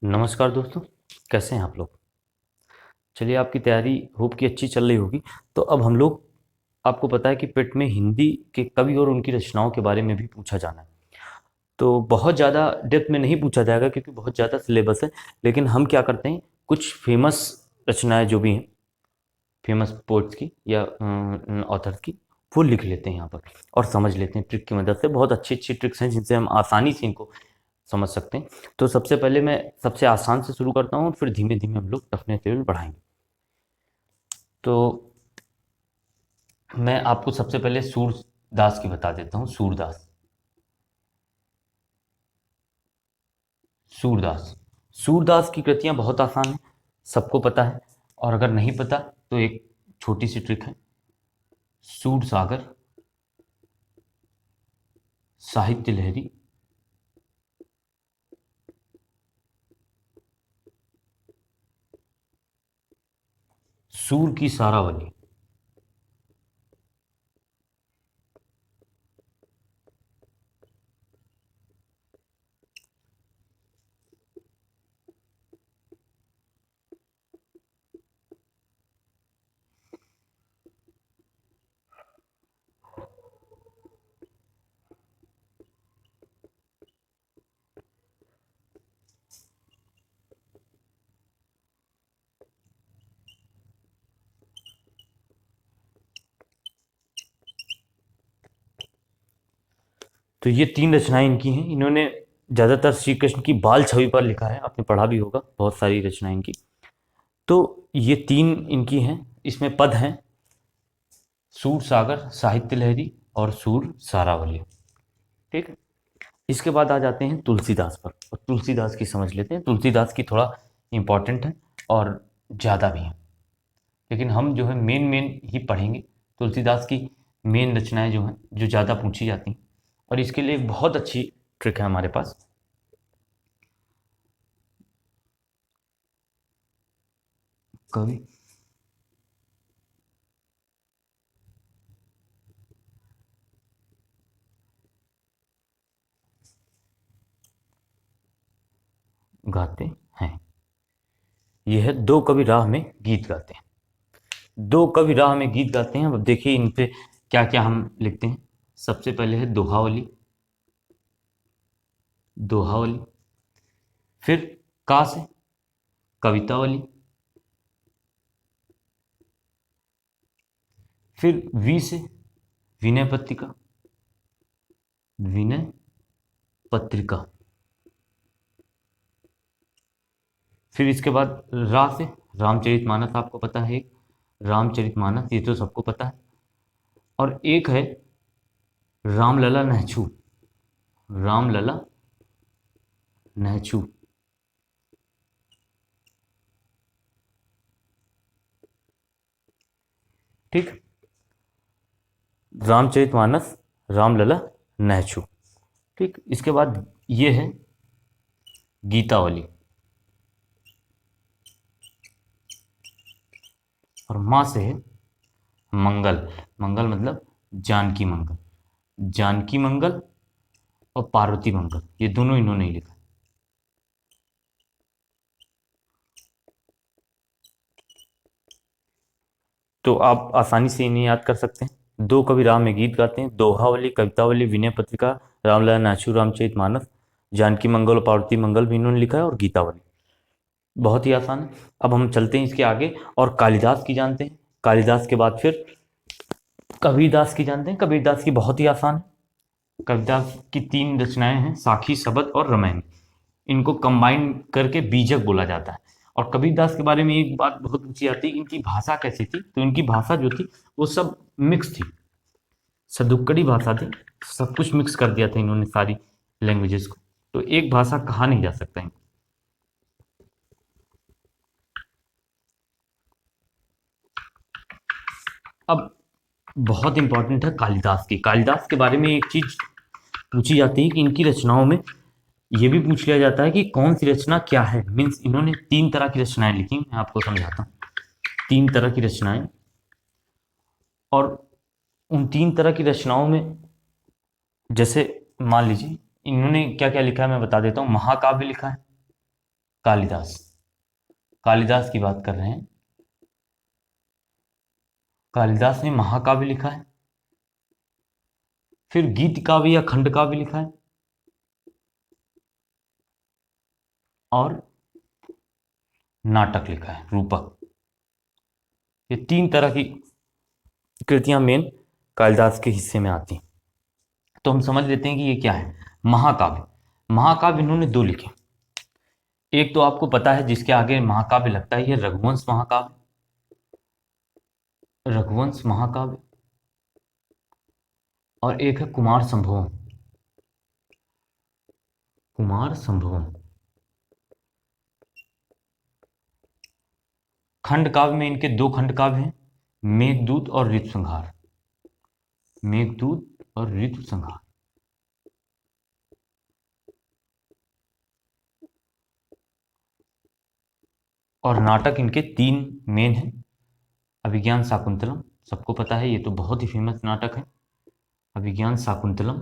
नमस्कार दोस्तों, कैसे हैं आप लोग? चलिए, आपकी तैयारी होप कि अच्छी चल रही होगी। तो अब हम लोग, आपको पता है कि पेट में हिंदी के कवि और उनकी रचनाओं के बारे में भी पूछा जाना है। तो बहुत ज़्यादा डेप्थ में नहीं पूछा जाएगा क्योंकि बहुत ज़्यादा सिलेबस है। लेकिन हम क्या करते हैं, कुछ फेमस रचनाएँ जो भी हैं, फेमस पोएट्स की या ऑथर्स की, वो लिख लेते हैं यहाँ पर और समझ लेते हैं ट्रिक की मदद से। बहुत अच्छी-अच्छी ट्रिक्स हैं जिनसे हम आसानी से इनको समझ सकते हैं। तो सबसे पहले मैं सबसे आसान से शुरू करता हूँ, फिर धीमे-धीमे हम लोग टफनेस लेवल बढ़ाएँगे। तो मैं आपको सबसे पहले सूरदास की बता देता हूँ। सूरदास, सूरदास, सूरदास की कृतियाँ बहुत आसान हैं, सबको पता है। और अगर नहीं पता तो एक छोटी सी ट्रिक है। सूर सागर, साहित्य लहरी, सूर की सारावली। तो ये तीन रचनाएं इनकी हैं। इन्होंने ज़्यादातर श्री कृष्ण की बाल छवि पर लिखा है, आपने पढ़ा भी होगा बहुत सारी रचनाएं इनकी। तो ये तीन इनकी हैं। इसमें पद हैं सूर सागर, साहित्य लहरी और सूर सारावली। ठीक है। इसके बाद आ जाते हैं तुलसीदास पर, और तुलसीदास की समझ लेते हैं। तुलसीदास की थोड़ा इम्पोर्टेंट है और ज़्यादा भी है, लेकिन हम जो है मेन मेन ही पढ़ेंगे। तुलसीदास की मेन रचनाएं जो हैं, जो ज़्यादा पूछी जाती हैं। और इसके लिए एक बहुत अच्छी ट्रिक है हमारे पास। कवि, गाते हैं। यह है दो कवि राह में गीत गाते हैं। दो कवि राह में गीत गाते हैं। अब देखिए इन पे क्या क्या हम लिखते हैं। सबसे पहले है दोहावली, दोहावली। फिर का से कवितावली। फिर वी से विनय पत्रिका, विनय पत्रिका। फिर इसके बाद रा से रामचरितमानस, आपको पता है एक रामचरितमानस, ये तो सबको पता है। और एक है रामलला नहछू, रामलला नहछू। ठीक, रामचरितमानस, रामलला नहछू। ठीक, इसके बाद ये है गीतावली। और माँ से है मंगल। मंगल मतलब जानकी मंगल, जानकी मंगल और पार्वती मंगल, ये दोनों इन्होंने ही लिखा। तो आप आसानी से इन्हें याद कर सकते हैं। दो कवि राम में गीत गाते हैं, दोहावली, कवितावली, विनय पत्रिका, रामलला नाचू, रामचरितमानस, जानकी मंगल और पार्वती मंगल भी इन्होंने लिखा है, और गीतावली। बहुत ही आसान है। अब हम चलते हैं इसके आगे और कालिदास की जानते हैं। कालिदास के बाद फिर कबीरदास की जानते हैं। कबीरदास की बहुत ही आसान है। कबीरदास की तीन रचनाएं हैं, साखी, शबद और रामायण। इनको कंबाइन करके बीजक बोला जाता है। और कबीरदास के बारे में एक बात बहुत पूछी जाती है, इनकी भाषा कैसी थी? तो इनकी भाषा जो थी वो सब मिक्स थी, सदुक्कड़ी भाषा थी। सब कुछ मिक्स कर दिया था इन्होंने, सारी लैंग्वेजेस को। तो एक भाषा कहा नहीं जा सकता इनको। अब बहुत इंपॉर्टेंट है कालिदास की। कालिदास के बारे में एक चीज पूछी जाती है कि इनकी रचनाओं में ये भी पूछ लिया जाता है कि कौन सी रचना क्या है। मीन्स इन्होंने तीन तरह की रचनाएं लिखी, मैं आपको समझाता हूँ। तीन तरह की रचनाएं, और उन तीन तरह की रचनाओं में जैसे मान लीजिए इन्होंने क्या क्या लिखा है, मैं बता देता हूँ। महाकाव्य लिखा है, कालिदास, कालिदास की बात कर रहे हैं। कालिदास ने महाकाव्य लिखा है, फिर गीत काव्य या खंड काव्य लिखा है, और नाटक लिखा है, रूपक। ये 3 तरह की कृतियां मेन कालिदास के हिस्से में आती हैं। तो हम समझ लेते हैं कि ये क्या है। महाकाव्य, महाकाव्य इन्होंने 2 लिखे। एक तो आपको पता है जिसके आगे महाकाव्य लगता है, ये रघुवंश महाकाव्य, रघुवंश महाकाव्य, और एक है कुमार संभवम, कुमार संभवम। खंड काव्य में इनके 2 खंड काव्य हैं, मेघदूत और ऋतु संहार, मेघदूत और ऋतु संहार। और नाटक इनके 3 मेन हैं। अभिज्ञान शाकुंतलम, सबको पता है, ये तो बहुत ही फेमस नाटक है, अभिज्ञान शाकुंतलम।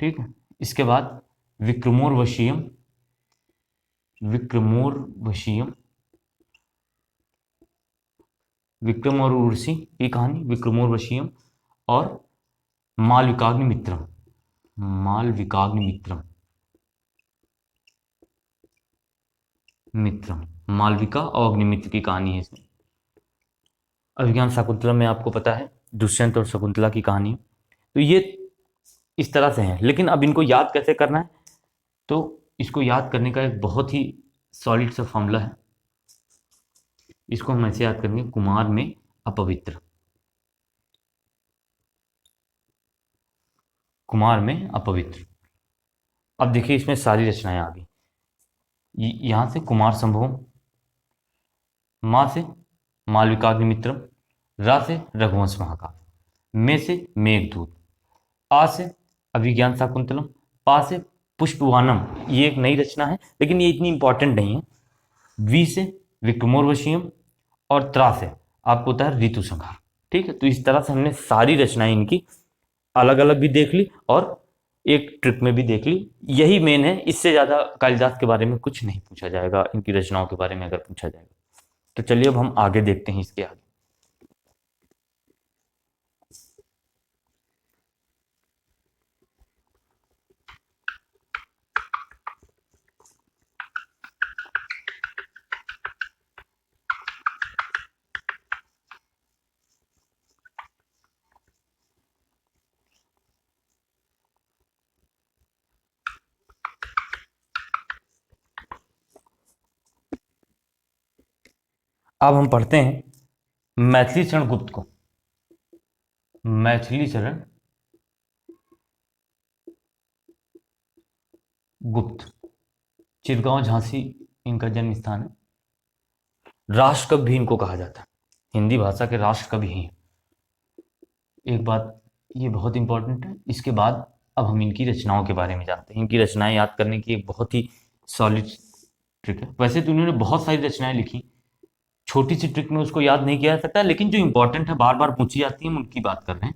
ठीक है, इसके बाद विक्रमोर्वशीयम, विक्रमोर्वशीयम, विक्रम और उर्वशी की कहानी, विक्रमोर्वशीयम, और मालविकाग्निमित्रम, मालविकाग्निमित्रम, मित्रम, मालविका और अग्निमित्र की कहानी है इसमें। अभिज्ञान शाकुंतलम में आपको पता है दुष्यंत और शकुंतला की कहानी है। तो ये इस तरह से हैं, लेकिन अब इनको याद कैसे करना है, तो इसको याद करने का एक बहुत ही सॉलिड सा फॉर्मूला है। इसको हम ऐसे याद करेंगे, कुमार में अपवित्र, कुमार में अपवित्र। अब देखिए इसमें सारी रचनाएं आ गई। यहां से कुमार संभवम, माँ से मालविकाग्निमित्रम, रा से रघुवंश महाकाव्य, में से मेघदूत, आ से अभिज्ञान शाकुंतलम, पा से पुष्पवानम, ये एक नई रचना है लेकिन ये इतनी इंपॉर्टेंट नहीं है, वी से विक्रमोर्वशीयम, और त्रा से आपको होता है ऋतु संहार। ठीक है, तो इस तरह से हमने सारी रचनाएं इनकी अलग अलग भी देख ली और एक ट्रिप में भी देख ली। यही मेन है, इससे ज़्यादा कालिदास के बारे में कुछ नहीं पूछा जाएगा, इनकी रचनाओं के बारे में अगर पूछा जाएगा। तो चलिए अब हम आगे देखते हैं इसके आगे। अब हम पढ़ते हैं मैथिली चरण गुप्त को। मैथिली चरण गुप्त, चिरगांव झांसी इनका जन्म स्थान है। राष्ट्र कवि भी इनको कहा जाता है, हिंदी भाषा के राष्ट्र कवि ही। एक बात ये बहुत इंपॉर्टेंट है। इसके बाद अब हम इनकी रचनाओं के बारे में जानते हैं। इनकी रचनाएं याद करने की एक बहुत ही सॉलिड ट्रिक है। वैसे तो उन्होंने बहुत सारी रचनाएं लिखी, छोटी सी ट्रिक में उसको याद नहीं किया जा सकता, लेकिन जो इंपॉर्टेंट है बार बार पूछी जाती है, हम उनकी बात कर रहे हैं।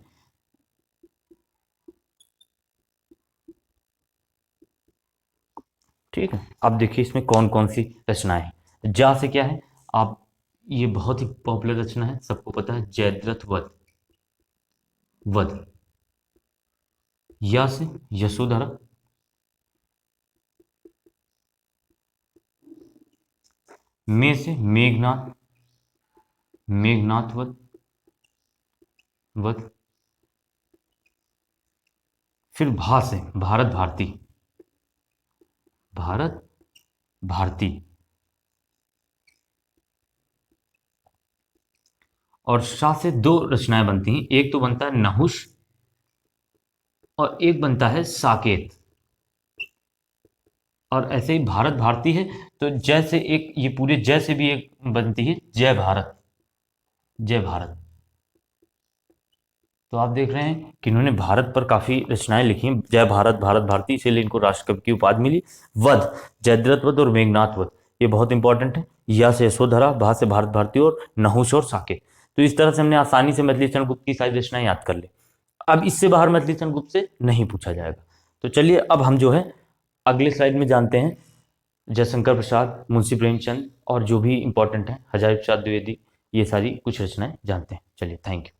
ठीक है, अब देखिए इसमें कौन कौन सी रचनाएं हैं। जा से क्या है, आप ये बहुत ही पॉपुलर रचना है, सबको पता है, जयद्रथ वध, वध। या से यशोधरा, में से मेघनाथ, मेघनाथ वध, वध। फिर भा से भारत भारती, भारत भारती। और शाह से 2 रचनाएं बनती हैं, एक तो बनता है नहुष और एक बनता है साकेत। और ऐसे ही भारत भारती है तो जैसे एक ये पूरे जैसे भी एक बनती है जय भारत, जय भारत। तो आप देख रहे हैं कि इन्होंने भारत पर काफी रचनाएं लिखी हैं, जय भारत, भारत भारती, इसीलिए इनको राष्ट्रकवि की उपाधि मिली। वध, जयद्रथ वध और मेघनाथ वध, ये बहुत इंपॉर्टेंट है। या से यशोधरा, भा से भारत भारती और नहुष और साकेत। तो इस तरह से हमने आसानी से मैथिली चरण गुप्त की सारी रचनाएं याद कर ली। अब इससे बाहर मैथिली चरण गुप्त से नहीं पूछा जाएगा। तो चलिए अब हम जो है अगले स्लाइड में जानते हैं जयशंकर प्रसाद, मुंशी प्रेमचंद और जो भी इंपॉर्टेंट हैं, हजारी प्रसाद द्विवेदी, ये सारी कुछ रचनाएं जानते हैं। चलिए, थैंक यू।